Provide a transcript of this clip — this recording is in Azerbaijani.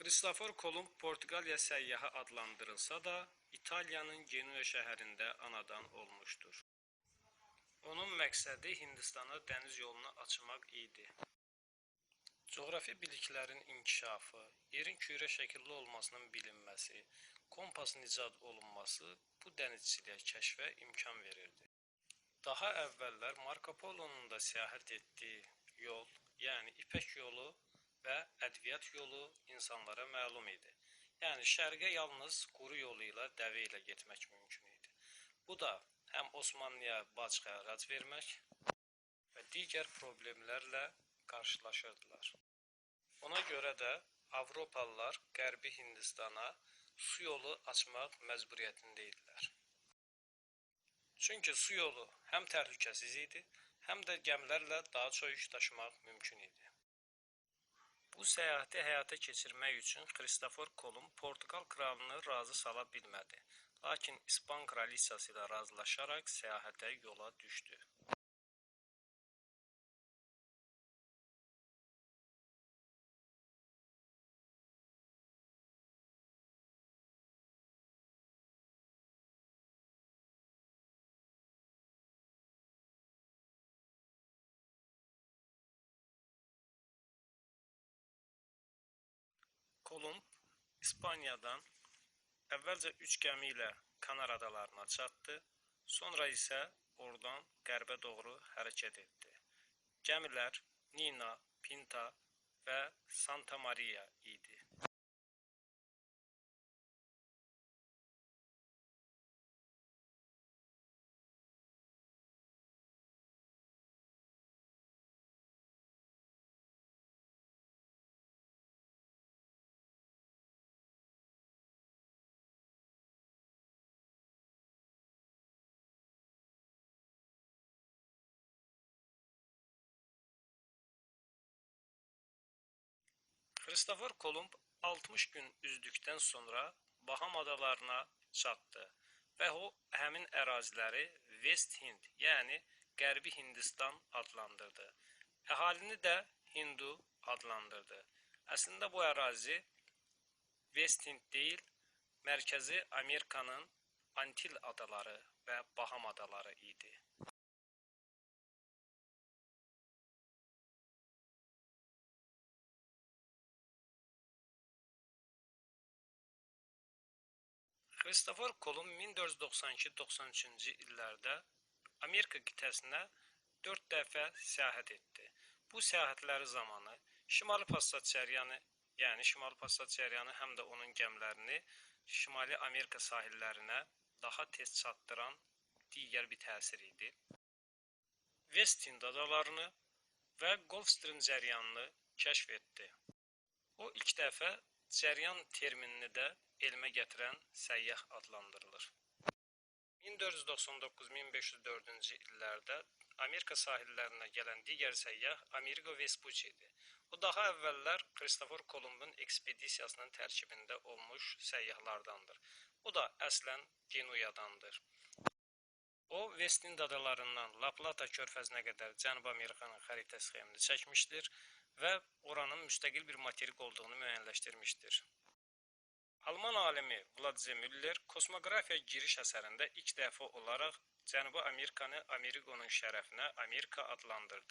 Kristofor Kolumb Portuqaliya səyyahı adlandırılsa da, İtaliyanın Genua şəhərində anadan olmuşdur. Onun məqsədi Hindistana dəniz yolunu açmaq idi. Coğrafi biliklərin inkişafı, yerin kürə şəkilli olmasının bilinməsi, kompasın icad olunması bu dənizçiliyə kəşfə imkan verirdi. Daha əvvəllər Marco Polo'nun da səyahət etdiyi yol, yəni İpək yolu və Ədviyyat yolu insanlara məlum idi. Yəni şərqə yalnız quru yolu ilə, dəvə ilə getmək mümkün idi. Bu da həm Osmanlıya bac xərac vermək və digər problemlərlə qarşılaşırdılar. Ona görə də Avropalılar Qərbi Hindistana su yolu açmaq məcburiyyətində idilər. Çünki su yolu həm təhlükəsiz idi, həm də gəmilərlə daha çox yük daşımaq mümkün idi. Bu səyahəti həyata keçirmək üçün Kristofor Kolumb Portuqal kralını razı sala bilmədi. Lakin İspan kraliçası ilə razılaşaraq səyahətə yola düşdü. Kolumb İspaniyadan əvvəlcə 3 gəmi ilə Kanar adalarına çatdı, sonra isə oradan qərbə doğru hərəkət etdi. Gəmilər Nina, Pinta və Santa Maria idi. Kristofor Kolumb 60 gün üzdükdən sonra Baham adalarına çatdı və o həmin əraziləri West Hind, yəni Qərbi Hindistan adlandırdı. Əhalini də Hindu adlandırdı. Əslində bu ərazi West Hind deyil, Mərkəzi Amerikanın Antil adaları və Baham adaları idi. Kristofor Kolumb 1492-93-cü illərdə Amerika qitəsinə 4 dəfə səyahət etdi. Bu səyahətləri zamanı Şimali Passat cəryanı, yəni Şimali Passat cəryanı həm də onun gəmilərini Şimali Amerika sahillərinə daha tez çatdıran digər bir təsir idi. West Hind adalarını və Gulf Stream cəryanını kəşf etdi. O ilk dəfə cəryan terminini də elmə gətirən səyyah adlandırılır. 1499-1504-cü illərdə Amerika sahillərinə gələn digər səyyah Amerigo Vespucci idi. O daha əvvəllər Kristofor Kolumbun ekspedisiyasının tərkibində olmuş səyyahlardandır. O da əslən Genuyadandır. O, West Hind adalarından La Plata körfəzinə qədər Cənubi Amerikanın xəritə sxemini çəkmişdir və oranın müstəqil bir materik olduğunu müəyyənləşdirmişdir. Alman alimi Vladimir Müller kosmoqrafiya giriş əsərində ilk dəfə olaraq Cənubi Amerikanı Amerigonun şərəfinə Amerika adlandırdı.